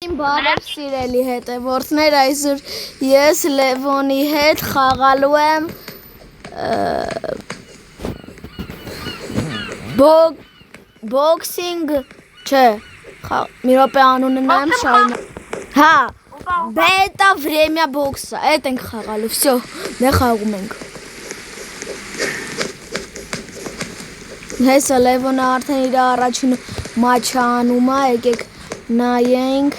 Բարև սիրելի հետևորդներ, այսօր ես Լևոնի հետ խաղալու եմ բոքսինգ, չէ, մի րոպե անունը նայեմ շարունակ, հա, բետա վրեմյա բոքսա, էդ ենք խաղալու, վсё, դե խաղում ենք։ Հեսա Լևոնը արդեն իր առաջին մաչը անում է, եկեք նայենք։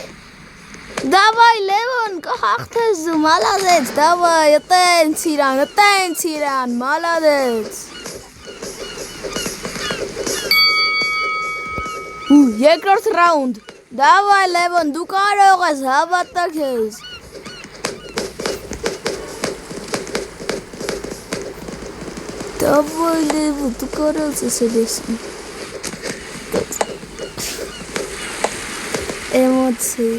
Давай, Левон, կհաղթես դու, молодец, давай, ըտենց իրան, молодец։ Երկրորդ ռաունդ, давай, Левон, դու կարող ես, հավատա քեզ։ Давай, Левон, դու կարող ես էլես։ Էմոցի։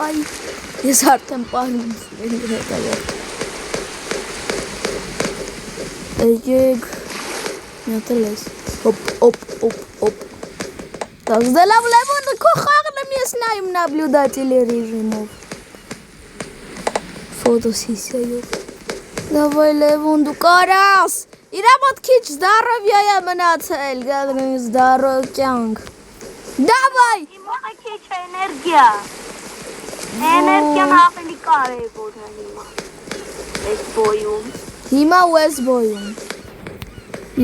Այ, ես արդեն պարում եկեք, միատել ես, հոպ, так, да լավ Լևոնը քո խաղն եմ ես նայում наблюдателի ռեժիմով, ֆոտոսեսիայով, давай Լևոն դու կարաս, իրա մոտ քիչ զդարովյա է մնացել, զդարով կյանք, давай, Հիմա քիչ էներգիա, էներգիան ավելի կարևոր է հիմա, այս բոյում, հիմա ու այս բոյում,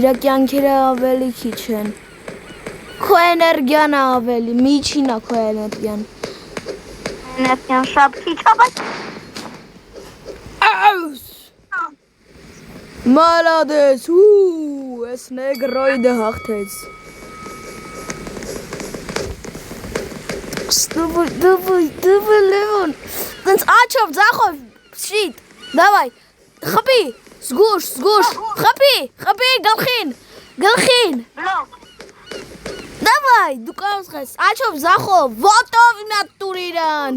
իրա կյանքերը ավելի քիչ են, քո էներգիան ավելի, միջին է քո էներգիան, էներգիան շատ քիչ է, բայց Молодец, ես նեգրոիդը հաղթեց, давай, Լևոն, տենց աչով, ձախով, շիտ, давай, խպի, զգուշ, խպի, գլխին, բլոկ, давай, դու կարող ես, աչով, ձախով, ոտով նա տուր իրան,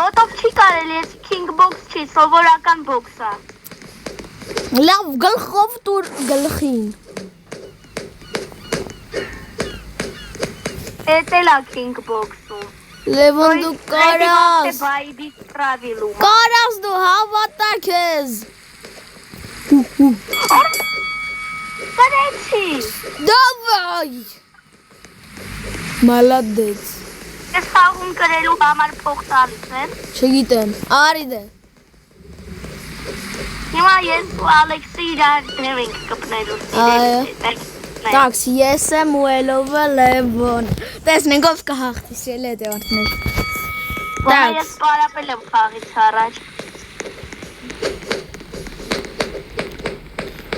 ոտով չի կարելի, ես քինգ բոքս չի, սովորական բոքս է, լավ, գլխով տուր գլխին, էդ էլ է քինգ բոքսում, Լևոն դու կարաս, կարաս դու հավատա քեզ, Կարեցի, давай, молодец, ես խաղում կրելու համար փող տալիս են, չգիտեմ, արի դե, հիմա ես ու Ալեքսի իրար դեմ ենք կպնելու սիրել, Так, ես եմ ու Էլովը Լևոն, տեսնենք ով կհաղթի սիրելի հետևորդներ, ես պարապել եմ խաղից առաջ,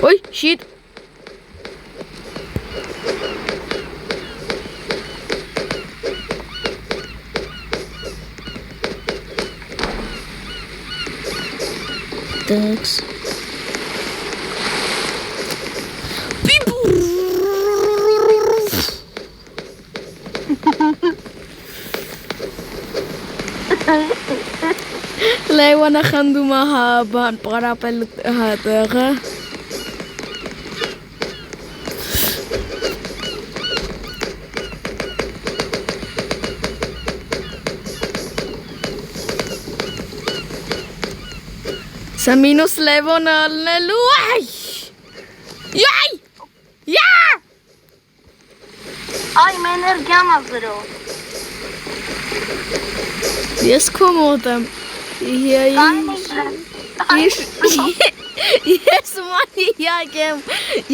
Ой, shit. Такс. Լևոնը խնդում է բան պարապել տեղը Սա մինուս Լևոնը ալնելու Այ էներգիան է զրո Ես քո մոտ եմ Ես մանիակ եմ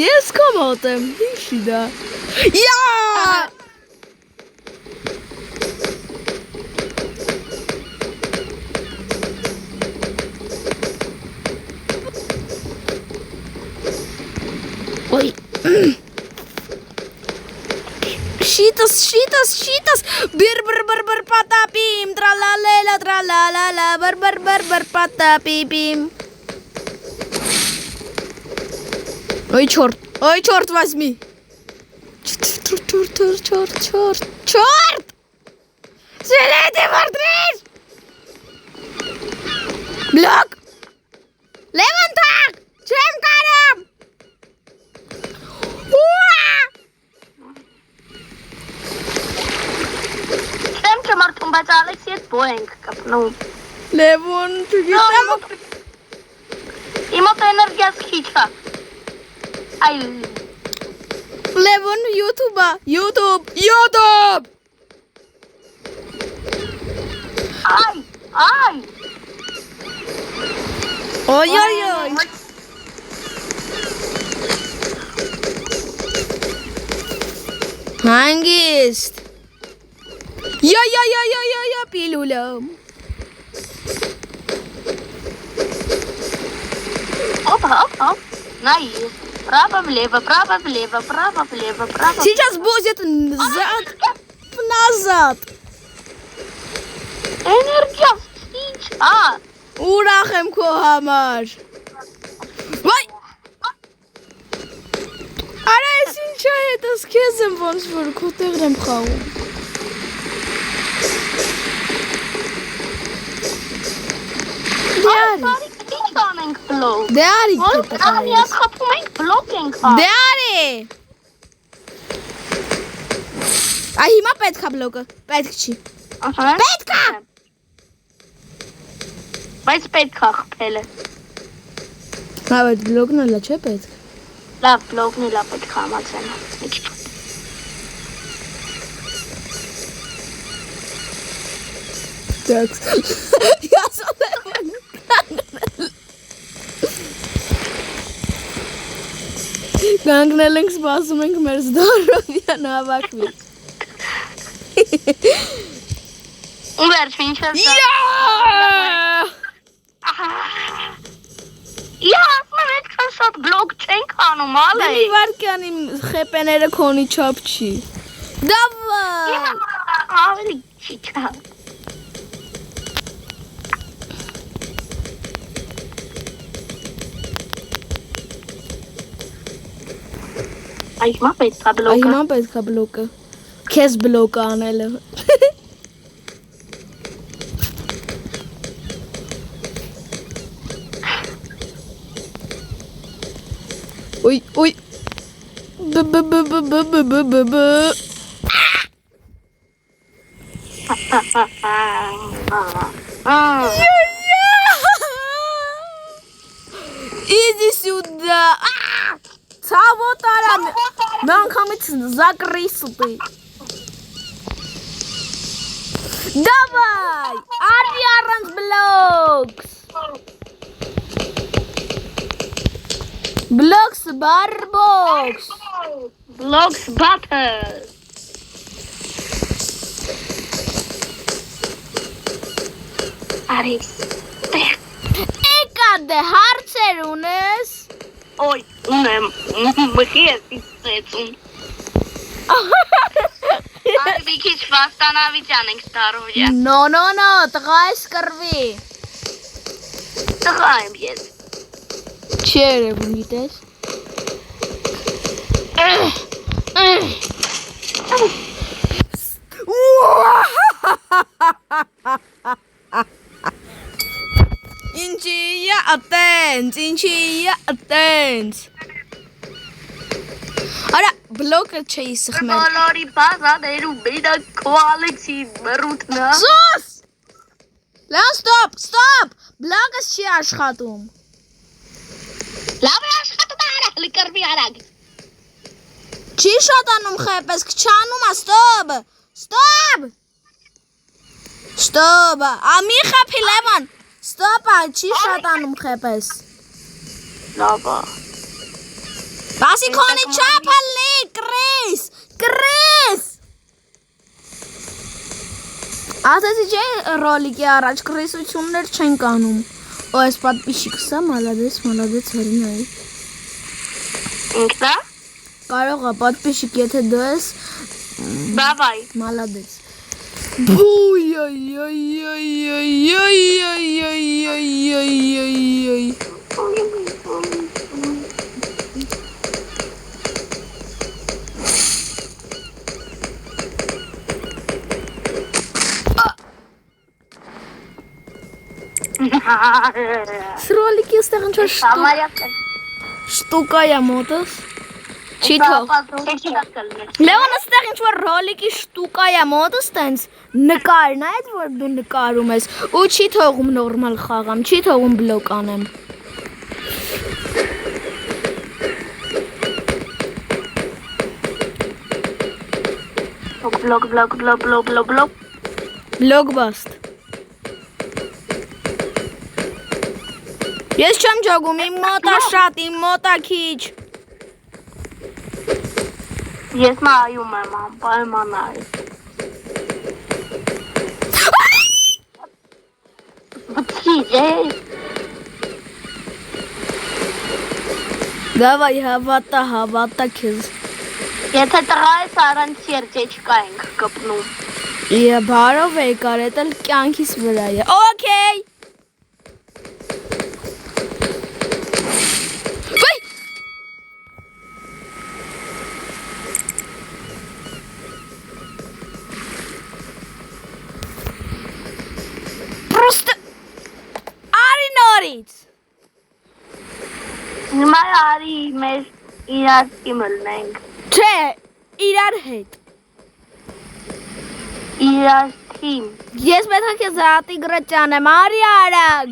Ես քո մոտ եմ Ինչի դա Ой Շիտս բր պատապիմ տրալալելա տրալալալա բր պատապիպիմ Ой, черт возьми Черт Селите портрет Блок Левон так Чемка ենք կպնում։ Լևոն չգիտեմ։ Իմը էներգիաս քիչ է։ Այ Լևոն YouTube-ա, YouTube։ Այ Օյ Հանգիստ Յա պիլուլամ Оп. Наив. Право, влево. Сейчас будет назад Энергия քիչ է։ Ուրախ եմ քո համար Վայ Արա ես ինչ է հետս քեզ եմ ոնց որ քո տեղն եմ խաղում Քիչ անենք բլոկ։ Դե արի Ո՞ր քեզ ամիա խփում ենք բլոկ ենք ա։ Դե արի Այ հիմա պետք է բլոկը Պետք չի Ահա։ Պետք է Բայց պետք է խփելը։ Հա այդ բլոկն էլա չէ պետք Լավ բլոկն էլա պետք է համացանա։ Так Я սոտեմ Կանգնել ենք սպասում ենք մեր Զդարովյան հավաքվի Վերջ մինչև ասում եմ այդքան շատ բլոկ չենք անում, ալե։ Դե մի վարկյան իմ խեպեները քոնի չափ չի Դավայ Ավելի քիչ է։ Այ հիմա պետք է Այ բլոկը։ հիմա պետք է բլոկը Քեզ բլոկը անելը Ой Иди сюда Ցավոտ արա Մի անգամից զակրիս ուտի Դավայ Արի առանց բլոքս Blocks barbox Blocks butter Արիս Եկա դե հարցեր ունես Ոյ ունեմ մխի ես իսեցում Արի քիչ վաստանավիճան ենք ստարոյա No տղա ես կրվի Տղա եմ ես Չի երևում գիտես Ինչի ատենց Արա բլոկը չէի սխմել Բոլորի բազաներու մենակ քո Ալեքսի մռութնա Սուս Լավ ստոպ բլոկս չի աշխատում Լավ է աշխատում արա լկրվի արագ Չի շատանում խեպես քչանում է Ստոպ Ամի խփի Լևոն Ստոպ չի շատանում խեպես Լավ է Բասի քոնի չափը լի Կրիս Ասեցի չէ ռոլիկի առաջ կրիսություններ չեն կանում Օ ես պատպիշիկս է մալադես հորինայի Ինքնա Կարող է պատպիշիկ եթե դու ես Բավայ մալադես Սրոլիկի ստեղ ինչ-որ շտուկա է մոտս Չի թող։ Լևոն ստեղ ինչ որ ռոլիկի շտուկա է մոտս տենց նկարն է այդ որ դու նկարում ես ու չի թողում նորմալ խաղամ, չի թողում բլոկ անեմ։ Բլոկ։ Բլոկբաստ։ Ես չեմ ջոգում, իմ մոտա շատ, իմ մոտա քիչ։ Ես նայում եմ, պայմանայ։ Դավայ, հավատա քեզ։ Եթե տղա ես առանց սերդեչկա ենք կպնում։ Բարով է կարետ էլ կյանքիս վրա է։ Okay։ Просто արի նորից։ Հիմա արի մեր իրար իմը լնենք։ Չէ, իրար հետ։ Իրար թիմ։ Ես պետք է քեզ հատի գրճանեմ, արի արագ։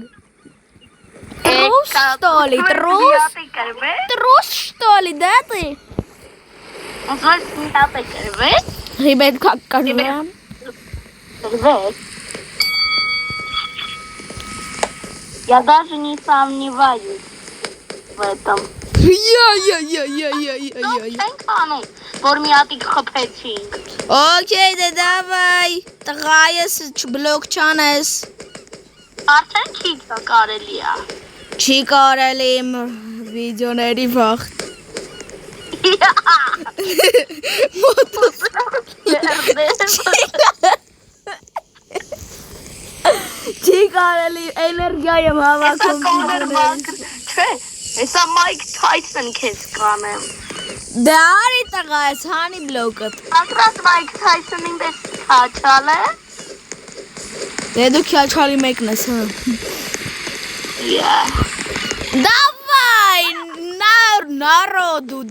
Трус, что ли, трус? Трус, что ли, да ты? Ребят, как кажем? Я даже не сомневаюсь в этом. Окей, да давай. Տղայս չբլոկ չանես։ Արդեն չի կարելի է։ Չի կարելի իմ վիդեոների վաղ։ Չի կարելի էներգիա եմ հավաքում վիդեոներին։ Չէ, հեսա Mike Tyson քեզ կանեմ։ Դե արի տղայս, հանի բլոկըտ։ Ակրած Mike Tyson-ին պես քաչալ է։ Դե դու քյաչալի մեկն ես, հա։ Դավայ, նարո դու։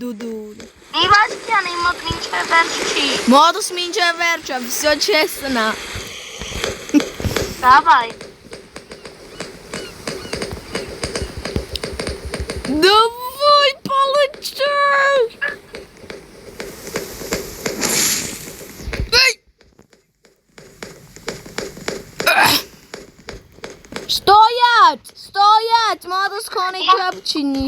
Իվաշկյան իմ մոտ մինչև վերջ չի։ Մոտս մինչև վերջը, վսյո չեսնա։ Դավայ։ Давай, получай! Стоять! Մոտս քոնի չապչինի։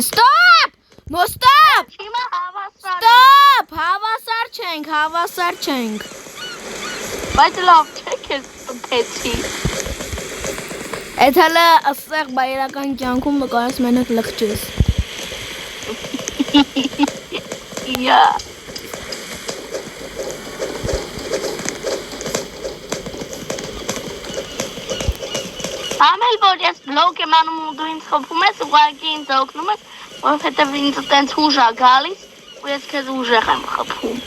Ստոպ! Մոստոպ! Հիմա հավասար։ Ստոպ! Հավասար չենք։ Բայց լավ չէ քեզ փեցի։ Այդ հələ աստեղ բայրական կյանքում նկարես մենակ լղջես։ Yeah. Ամել որ ես բլոկ եմ անում ու դու ինձ խփում ես ուղղակի ինձ օգնում ես, որովհետև ինձ տենց ուժ է գալիս ու ես քեզ ուժեղ եմ խփում։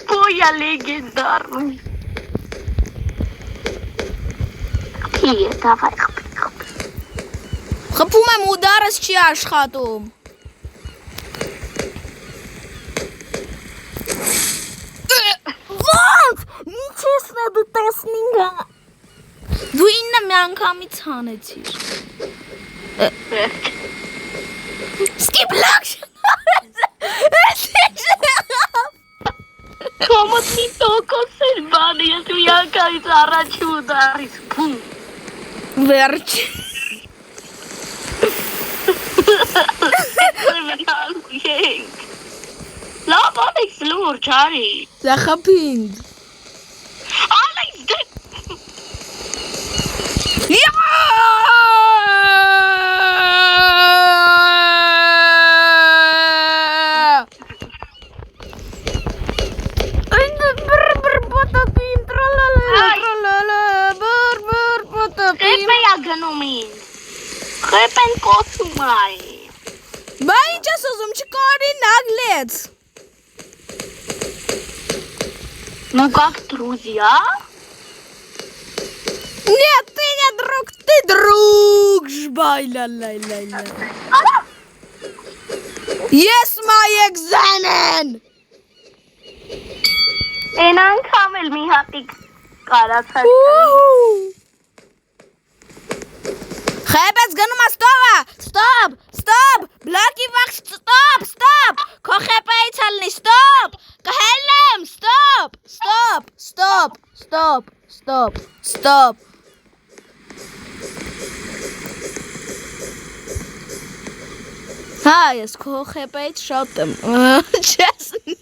Boya legendarный. Давай, Խփում եմ ու դարս չի աշխատում։ Ոնց, ինչես նա դու 15-ը։ Դու 9 մի անգամից հանեցիր։ Skip lock։ Como si tocos el bani, ես մի անգամից առաջի ու դարից բում։ Վերջ։ Լավ Ալեքս լուրջ արի։ Դա խփինդ։ Ալեքս դե։ Խեպեն կոթում այ։ Բա ինչ ես ուզում չկարի նագլեց։ Ну как друзья? Нет, ты не друг, ты друг. Жбай-ла-ла-ла-ла. Yes, my examen. Enan kamel mi hatik karացած։ Խեպեց գնում է ստոպ, բլոկի վաղ, ստոպ, քո խեպայից հալնի, ստոպ, կհելեմ, ստոպ։ Հա, ես քո խեպայից շատ եմ, չեսնի։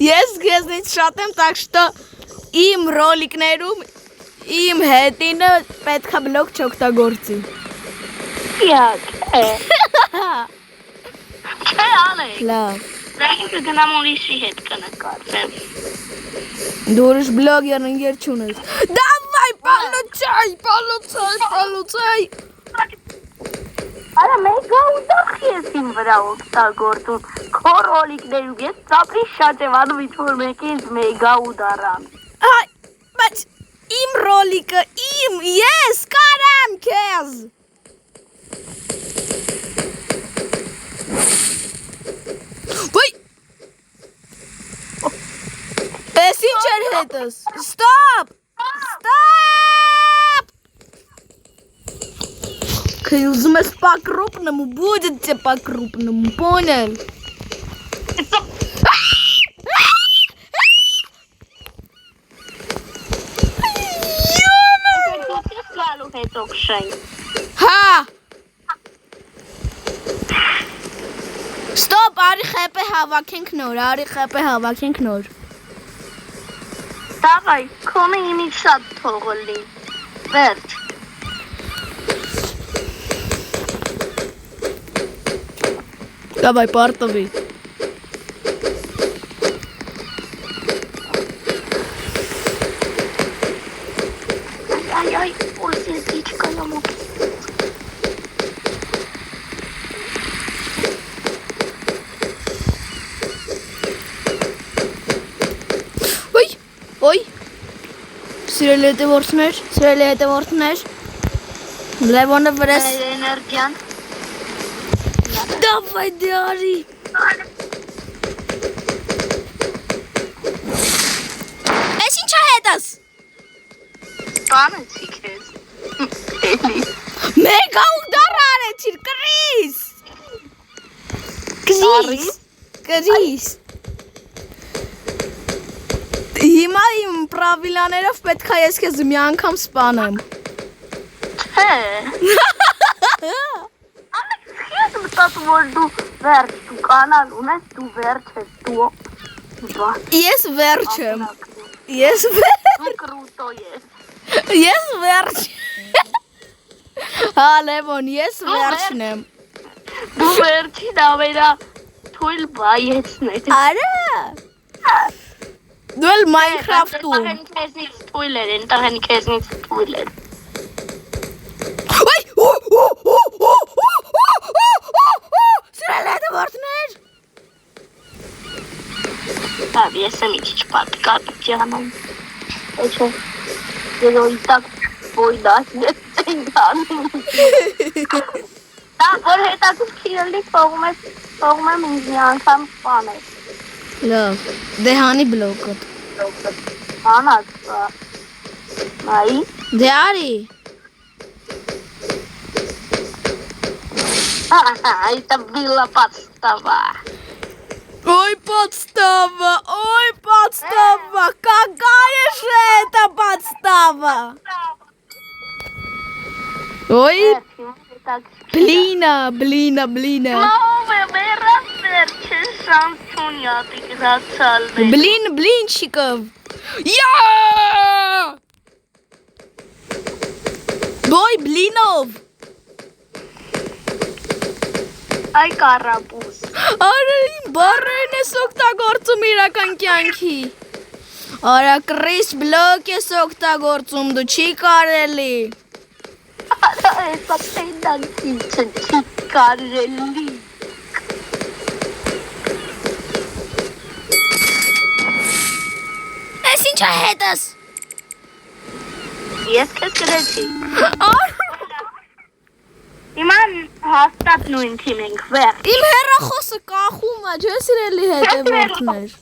Ես քեզնից շատ եմ, так что իմ ռոլիկներում իմ հետինը պետքա բլոկ չօգտագործի։ Յակ։ Չէ ալե։ Լավ։ Դրանք գնամ ուրիշի հետ կնկարվեմ։ Դու ուրիշ բլոգեր չունես։ Դավայ, պալոցայ։ Արա մեգա ուտախ ես իմ վրա օգտագործում։ Քո ռոլիկներում ես ծապրի շատ եմ անում, ինչ որ մեկ ինձ մեգա ուդարան։ Այ, բայց իմ ռոլիկը, ես կարամ քեզ։ Ոյ։ Էս ինչ էր հետս։ Ստոպ։ Ты уզում ես по-крупному, будет тебе по-крупному, понял? Հա։ Ստոպ, արի խեպը հավաքենք նոր, Դավայ, քոնը իմից շատ թողոլի, վերջ։ Давай, портовый. Ай, ой, сердечко ему. Ой. Սիրելի հետևորդներ, Լևոնը վրես։ Էներգիան։ Давай, դարի։ Էս ինչա հետս։ Բանը չի քեզ։ Էլի։ Մեգա ուդար արեցիր, կրիս։ Հիմա իմ պրավիլաներով պետք է ես քեզ մի անգամ սպանեմ։ Չէ։ Ես մտածում որ դու վերջ, դու կանալ ունես, դու վերջ ես, դու։ Ես վերջ եմ։ Դու կրուտո ես։ Ես վերջ։ Հա, Լևոն, ես վերջն եմ։ Դու վերջին ավերա թույլ բայեցն ես։ Արա։ Դու էլ Minecraft-ում։ Ընտաղեն քեզնից թույլ էր։ Ոյ, սիրելի հետևորդներ։Ավ, ես եմ իչիչ պատկապիչ անում։ Էչո, ես օյտակ բոյդաս ես ենք անում։ Դա, որ հետակուր քիրելի փողում եմ ինձ մի անգամ սպանել։ Լավ, դե հանի բլոկըտ։ Անած, նայի։ Դե արի։ Это была подстава. Ой, подстава, какая же это подстава? Ой, блина. Блинчиков. Я! Бой блинов. Այ կարապուս։ Արա իմ բարերն ես օգտագործում իրական կյանքի։ Արա Կրիս բլոկ ես օգտագործում, դու չի կարելի։ Արա էսա պենդանքի չի կարելի։ Չհետս։ Ես քեզ գրեցի։ Հիմա հաստատ նույն թիմ ենք վեր։ Իմ հեռախոսը կախում է, չէ՞ սիրելի հետևորդներ։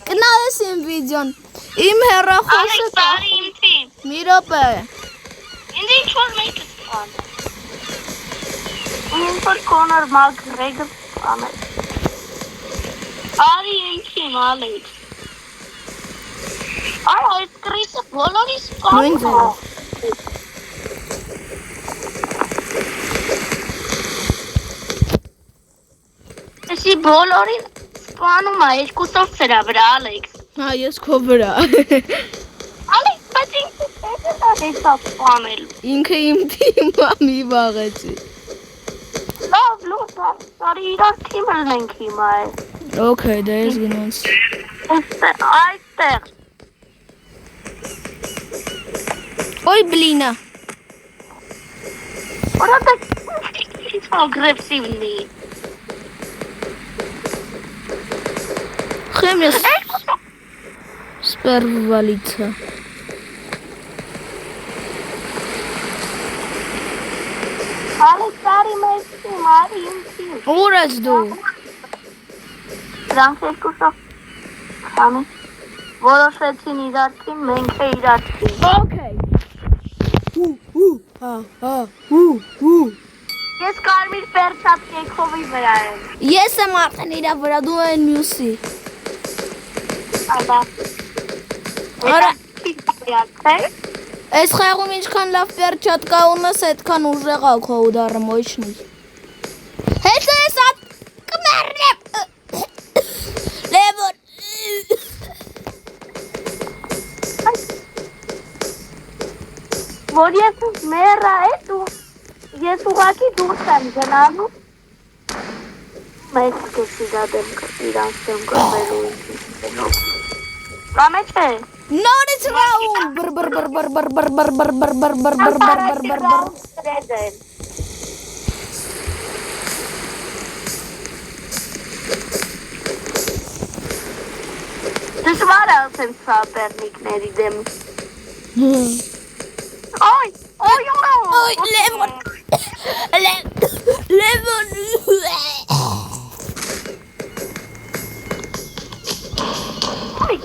Գնալես իմ վիդեոն։ Իմ հեռախոսը Տարի իմ թիմ։ մի րոպե։ Ինձ ինչ-որ մեկը սպան։ Ինչ-որ Կոնոր Մակգրեգոր սպան է։ Արի իմ թիմ, Ալեքս։ Արա, այդ Կրիսը բոլորի սպան։ Նույն ձևով։ Էսի բոլորին սպանում է, երկուսով սրա վրա, Ալեքս։ Հա, ես քո վրա։ Ալեքս, բայց ինքը հետա սպանել։ Ինքը իմ թիմը մի վաղեցի։ Լավ, տարի իրար թիմը ենք հիմա է։ Okay, դե ես գնաց։ Այստեղ։ Ոյ բլինա։ Որա դա ինչ ագրեսիվնի։ Խեմ ես սպերվալիցա։ Ալեքս, արի մեծ թիմ, արի իմ թիմ։ Ուր ես դու։ Դրանք երկուսով քանի որոշեցին իրար թիմ, մենք է իրար թիմ։ Okay։ Ես կարմիր պերչատ կեքովի վրա եմ։ Ես եմ արդեն իրա վրա, դու են մյուսի։ Ադա։ Արա, Թե։ այս խաղում ինչքան լավ պերչատ կա ունես, այդքան ուժեղ ա քո ուդարը մոյչնի։ Հետո ես ատ կմեռնեմ։ Լևոն։ Որ ես մեռա է դու, ես ուղակի դուրս եմ գնալու։ Մեծ կեսի դադեմ իրանց եմ կրվելու ինքնով։ Կամ է չէ։ Նորից ռաուն։ Բր բր բր բր բր բր բր բր բր բր բր բր բր բր բր։ Դժվար է ասեմ սա պերնիկների դեմ։ Օյ, օյ, Օյ, Լևոն։ Լևոն։ օյ։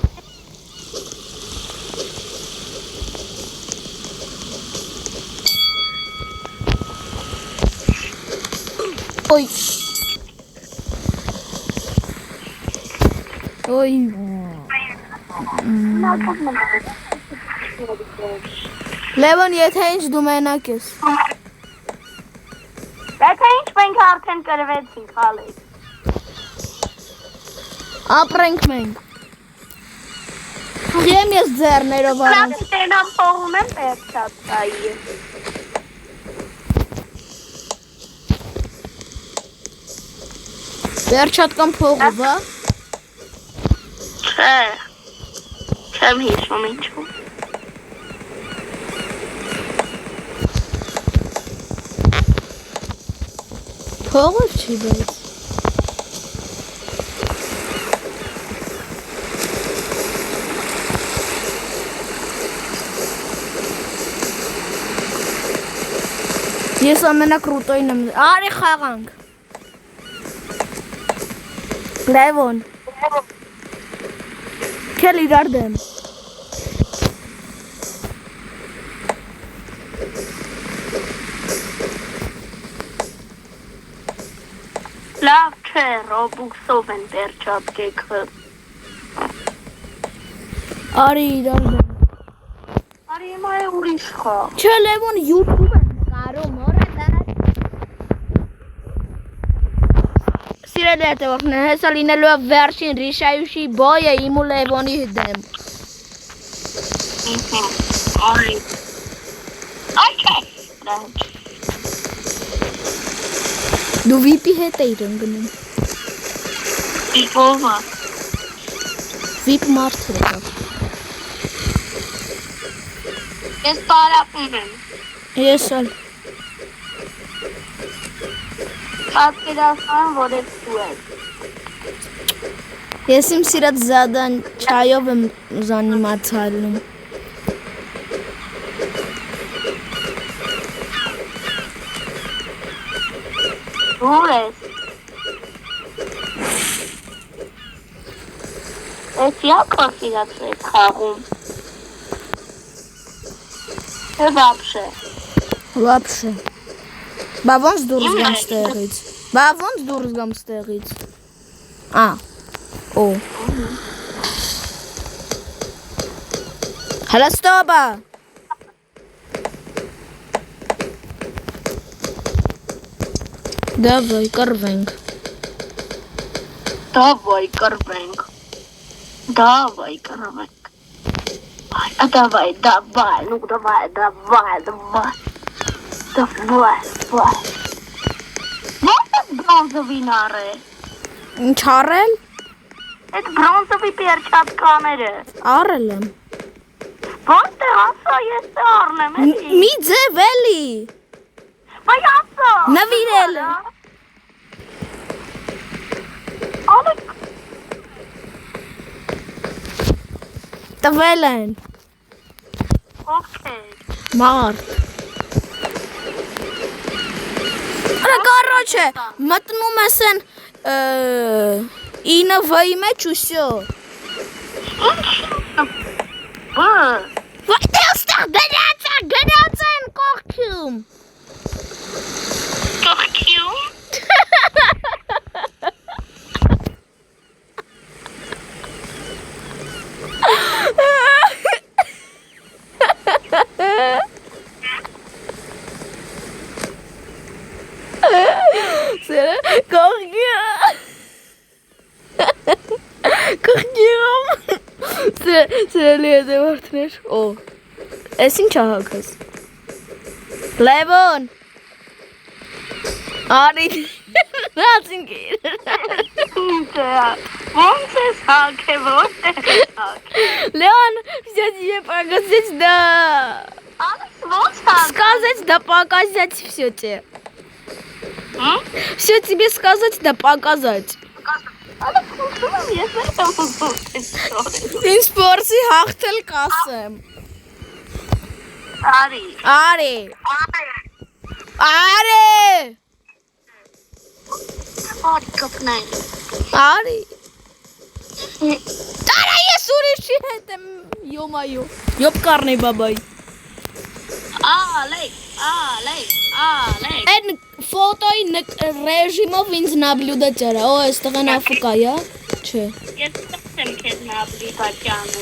Օյ։ Օյ։ Լևոն, եթե ինչ դու մենակ ես։ Եթե ինչ մենք արդեն կրվեցինք, Ալեքս։ Ապրենք մենք։ Եմ ես ձեռներով առանց։ Սրանք տենամ փողում եմ պերչատ տայի։ Վերջատ կամ փողով, հա։ Չէ։ Չեմ հիշում ինչու։ Փողով չի բայց։ Ես ամենակրուտոյն եմ։ Արի խաղանք։ Լևոն։ Քել իրար դեմ։ Լավ չէ, Ռոբուքսով են պերչատ կեքը։ Արի իրար դեմ։ Արի հիմա է ուրիշ խաղ։ Չէ, Լևոն YouTube եմ նկարում, օրա դա։ Սիրելի հետևորդներ, հեսա լինելու է վերջին Ռիշայուշի բոյը իմ ու Լևոնի դեմ։ Արի։ Okay։ Դու վիպի հետ էիր ընկնում։ Իպովա։ Վիպ մարդ եկավ։ Ես պարապում եմ։ Ես ալ։ Պատկերացնում, որ ես դու ես։ Ես իմ սիրած զադան չայով եմ զանիմացալում։ Ուր ես։ Ես յակո սիրած ես խաղում։ Вообще։ Բա ոնց դուրս գամ ստեղից։ Օ։ Հələ ստոպա։ Դավայ կռվենք։ Давай կռվենք։ Давай։ Ну давай։ Ո՞նց է բրոնզովին առե։ Ինչ առել։ Այդ բրոնզովի պերչատկաները։ Առել եմ։ Ո՞նց է ասա, ես է առնեմ, էլի։ Մի ձև էլի։ Բայ ասա։ Նվիրել։ Ալեք։ Տվել են։ Okay։ Մարդ։ Короче, մտնում ես են 9-ի մեջ ու всё։ Որտե՞ղ ստեղ գնաց են կողքում։ Կողքյում։ Կողքում։ Սրելի է դեպարտներ։ Օ։ Էս ինչ ահակս։ Լևոն։ Արի։ Նացին գիր։ Ոնց է սակե, ոնց է սակե։ Լեոն, все тебе показать, да. Ալեք ոնց սակե։ Сказать, да показать все тебе. Все тебе сказать, да показать. Ալեք խնդրում եմ, ես եմ ուզում։ Ինչ փորձի հաղթել կասեմ։ Արի։ Արի կապնայ։ Արի։ Տարա ես ուրիշի հետ եմ, յոմայո։ Յոպ կարնի բաբայ։ Ալեք։ Այն ֆոտոյի ռեժիմով ինձ նաբլյուդա ճարա։ Օ, այստեղ են աֆկայա։ Չէ։ Ես եմ քեզ նաբլիդակյանը։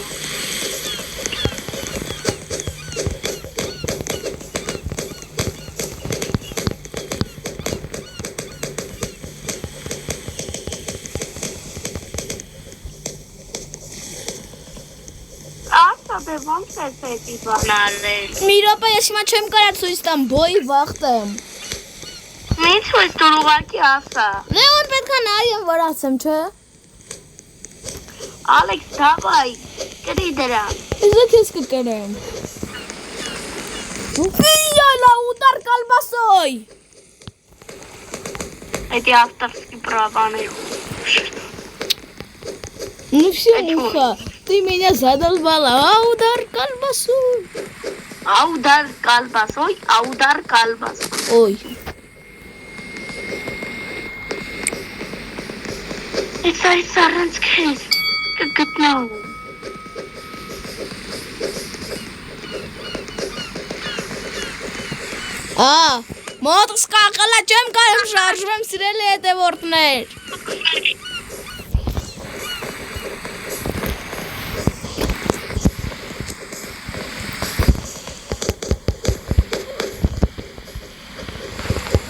Դե ոնց է սեթի բանալել։ Մի րոպե ես հիմա չեմ կարա ցույց տամ, բոյի վախտեմ։ Ինչ ես դու ուղակի ասա։ Լեոն պետք է նայեմ, որ ասեմ, չէ։ Ալեքս, դավայ, կրի դրա։ Իսկ քեզ կկրեմ։ Յալա ուտար կալբասոյ։ Эти авторские права на Ну все, муха, ты меня задолбала. Аудар колбасу. Аудар колбасой, аудар колбасой. Ой. Это саранский. Как гытнау. Մոտս կաղալա չեմ կարում շարժվեմ սիրելի հետևորդներ։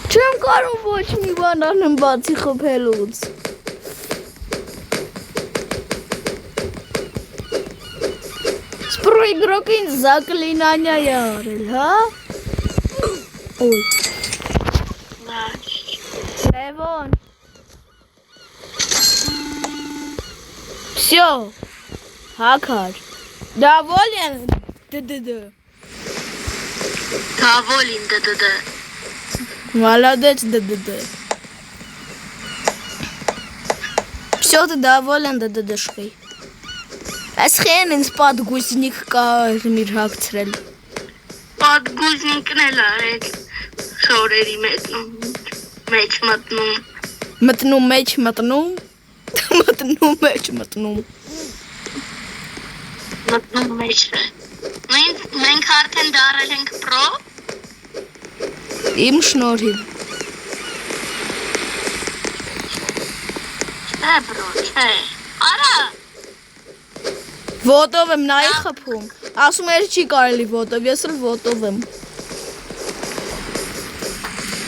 Չեմ կարում ոչ մի բան անեմ բացի խփելուց։ Սպրոյգրոկին զակլինանյա է արել, հա։ Ой. Левон. Все. Хакар. Доволен? Да-да-да. Доволен, да-да-да. Молодец, да-да-да. Всё, ты доволен, да дыши. Այսքան ինձ պատգույզնիկ կա իր հագցրել։ Պատգույզնիկն էլ արեք շորերի մեջ մտնում։ Մտնում մեջ մտնում։ Մտնում մեջ մտնում։ Մտնում մեջ։ Մենք արդեն դարել ենք պրո։ Իմ շնորհիվ։ Չէ պրո, չէ։ Արա Ոտով եմ նայի խփում։ Ասում էր չի կարելի ոտով, ես էլ ոտով եմ։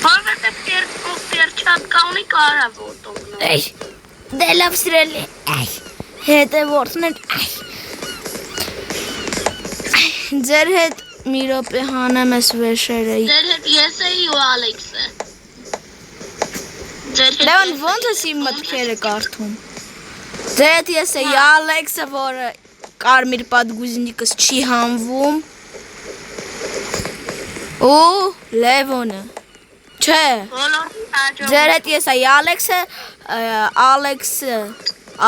Որովհետև պերչատկա ունի կարա ոտով։ Այ, դե լավ սիրելի։ Այ, հետևորդն են։ Ձեր հետ մի րոպե հանեմ ես վեշերը։ Ձեր հետ ես էի ու Ալեքսը։ Լևոն ոնց ես իմ մտքերը կարդում։ Ձեր հետ ես էի Ալեքսը, որը կարմիր պատգույզնիկս չի հանվում։ Ու Լևոնը։ Չէ։ Ձեր հետ ես էի Ալեքսը,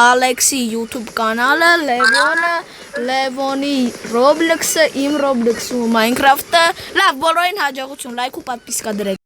Ալեքսի YouTube կանալը, Լևոնը, Լևոնի Roblox-ը, իմ Roblox-ը, Minecraft-ը։ Լավ, բոլորին հաջողություն, լայք ու պատվիսկա դրեք։